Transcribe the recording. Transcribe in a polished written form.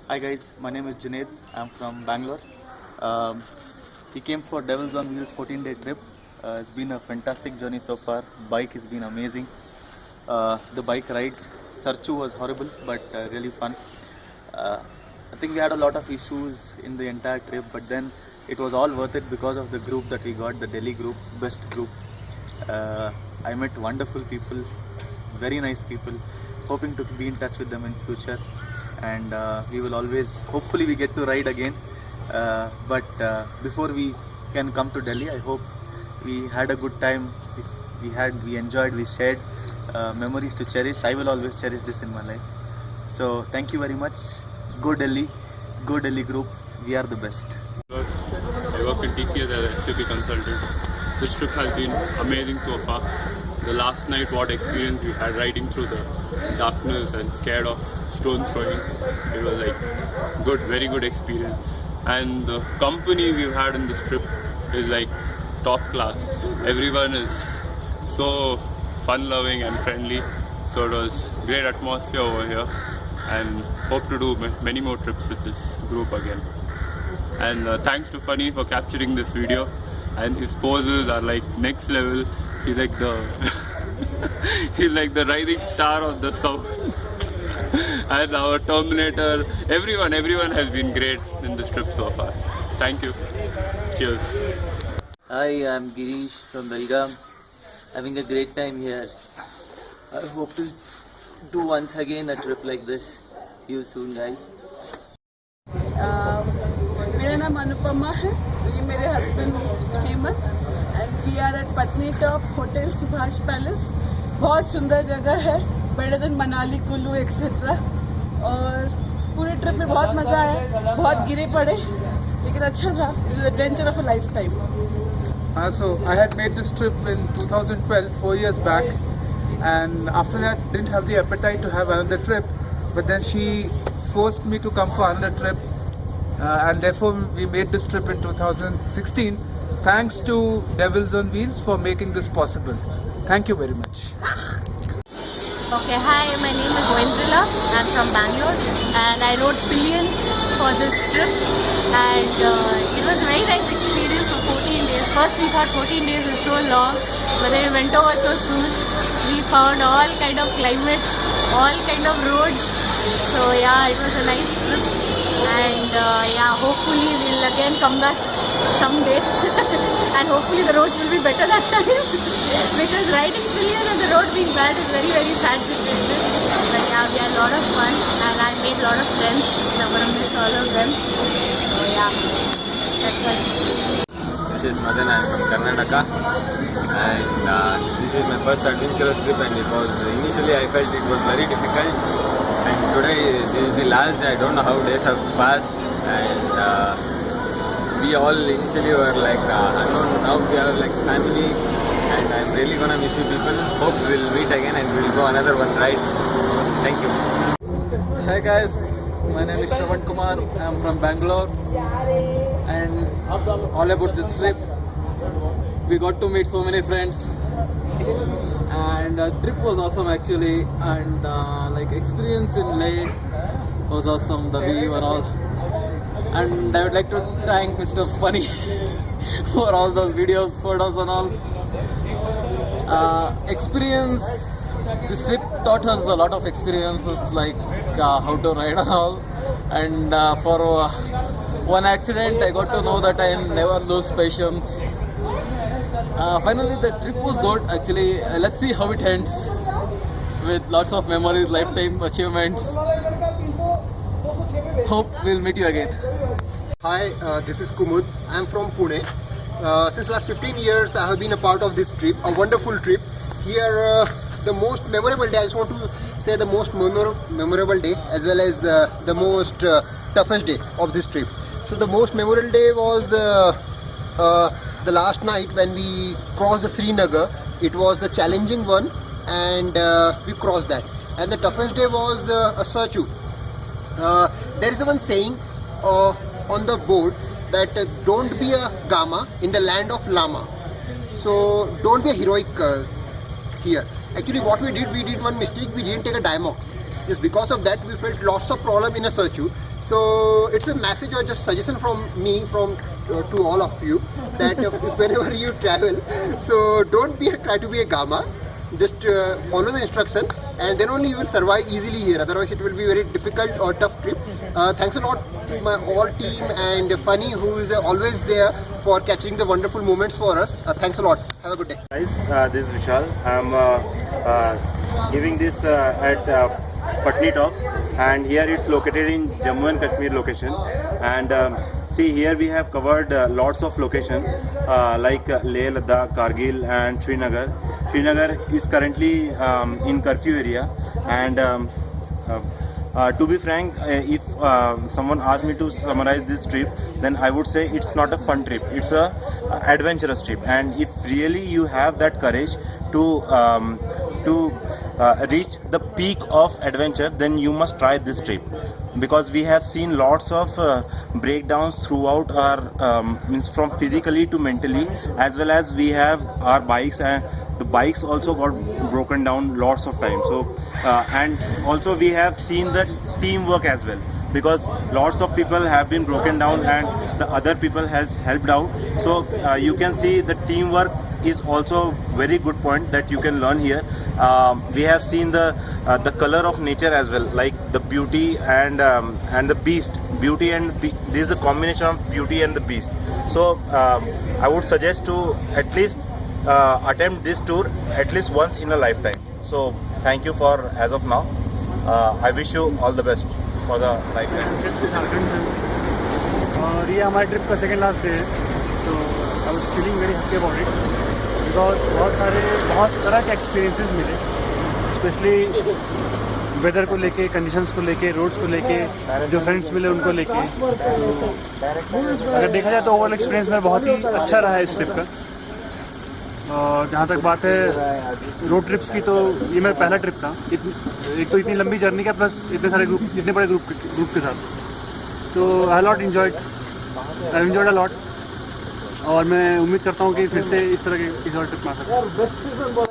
Hi guys, my name is Junaid. I'm from Bangalore. Um, we came for Devils on Wheels 14-day trip. It's been a fantastic journey so far. Bike has been amazing. The bike rides, Sarchu was horrible but really fun. I think we had a lot of issues in the entire trip, but then it was all worth it because of the group that we got, the Delhi group, best group. I met wonderful people, very nice people. Hoping to be in touch with them in future, and we will always, hopefully we get to ride again. But before we can come to Delhi, I hope we had a good time. We enjoyed, we shared memories to cherish. I will always cherish this in my life. So thank you very much. Go Delhi group. We are the best. I work in TCS as a SAP consultant. This trip has been amazing so far. The last night, what experience we had riding through the darkness and scared of stone throwing. It was like good, very good experience. And the company we've had in this trip is like top class. Everyone is so fun-loving and friendly. So it was great atmosphere over here, and hope to do many more trips with this group again. And thanks to Funny for capturing this video, and his poses are like next level. He's like the he's like the rising star of the south. And our Terminator, everyone has been great in this trip so far. Thank you. Cheers. Hi, I'm Girish from Belgaum. Having a great time here. I hope to do once again a trip like this. See you soon, guys. मेरा नाम अनुपमा है, ये मेरे husband Hemant, and we are at Patnitop hotel Subhash Palace. बहुत सुंदर जगह है, better than Manali, Kullu etcetera. और पूरे ट्रिप में बहुत मज़ा आया, बहुत गिरे पड़े लेकिन अच्छा था. It is adventure of a life time. So I had made this trip in 2012, 4 years back, and after that didn't have the appetite to have another trip, but then she forced me to come for another trip. And therefore we made this trip in 2016. Thanks to Devils on Wheels for making this possible. Thank you very much. Okay, hi, my name is Wendrila. I'm from Bangalore, and I rode Pillion for this trip, and it was a very nice experience for 14 days. First we thought 14 days is so long, but then it went over so soon. We found all kind of climate, all kind of roads. So yeah, it was a nice trip. And yeah, hopefully we'll again come back someday and hopefully the roads will be better that time because riding Pillion and the road being bad is very, very sad situation. But yeah, we had a lot of fun and I made a lot of friends. I'm gonna miss all of them. So yeah, that's all. This is Madan, I am from Karnataka, and this is my first adventurous trip, and it was initially I felt it was very difficult, and today this is the last day. I don't know how days have passed, and we all initially were like unknown. Now we are like family, and I'm really gonna miss you people. Hope we'll meet again and we'll go another one ride. Thank you. Hi guys, my name is Shravan Kumar. I'm from Bangalore, and all about this trip, we got to meet so many friends, and the trip was awesome actually, and like experience in Leh was awesome, the view and all. And I would like to thank Mr. Funny for all those videos, photos and all. Experience, this trip taught us a lot of experiences, like how to ride and all, and for one accident I got to know that I never lose patience. Finally the trip was good actually. Let's see how it ends, with lots of memories, lifetime achievements. Hope we'll meet you again. Hi, this is Kumud. I'm from Pune. Since last 15 years I have been a part of this trip, a wonderful trip. Here the most memorable day, I just want to say the most memorable day as well as the most toughest day of this trip. So the most memorable day was the last night when we crossed the Srinagar. It was the challenging one, and we crossed that. And the toughest day was Sarchu. There is one saying on the board that don't be a Gama in the land of Lama. So don't be a heroic here. Actually what we did one mistake. We didn't take a Diamox. Just because of that, we felt lots of problem in a Serchu. So it's a message or just suggestion from me to all of you that if whenever you travel, so don't try to be a Gama. Just follow the instruction, and then only you will survive easily here. Otherwise, it will be very difficult or tough trip. Thanks a lot to my all team and Funny, who is always there for capturing the wonderful moments for us. Thanks a lot. Have a good day. Guys, this is Vishal. I'm giving this at Patni Top, and here it's located in Jammu and Kashmir location. And see, here we have covered lots of location like Leh, Ladakh, Kargil and Srinagar. Srinagar is currently in curfew area, and to be frank, if someone asked me to summarize this trip, then I would say it's not a fun trip, it's a adventurous trip. And if really you have that courage to reach the peak of adventure, then you must try this trip, because we have seen lots of breakdowns throughout our means from physically to mentally, as well as we have our bikes, and the bikes also got broken down lots of times. So and also we have seen the teamwork as well, because lots of people have been broken down and the other people has helped out. So you can see the teamwork is also very good point that you can learn here. We have seen the color of nature as well, like the beauty and the beast. Beauty and this is the combination of beauty and the beast. So I would suggest to at least attempt this tour at least once in a lifetime. So thank you for as of now. I wish you all the best for the lifetime. और ये हमारे trip का second last day है, तो I was feeling very happy about it, because बहुत तरह के experiences मिले, स्पेशली वेदर को लेके, कंडीशंस को लेके, रोड्स को लेके, जो फ्रेंड्स मिले उनको लेके। अगर देखा जाए तो ओवरऑल एक्सपीरियंस मेरा बहुत ही अच्छा रहा है इस ट्रिप का। और जहाँ तक बात है रोड ट्रिप्स की, तो ये मेरा पहला ट्रिप था। एक तो इतनी लंबी जर्नी का, प्लस इतने सारे ग्रुप, इतने बड़े ग्रुप के साथ, तो I lot enjoyed a lot. और मैं उम्मीद करता हूँ कि फिर से इस तरह के किसी और ट्रिप में आ सकता हूँ।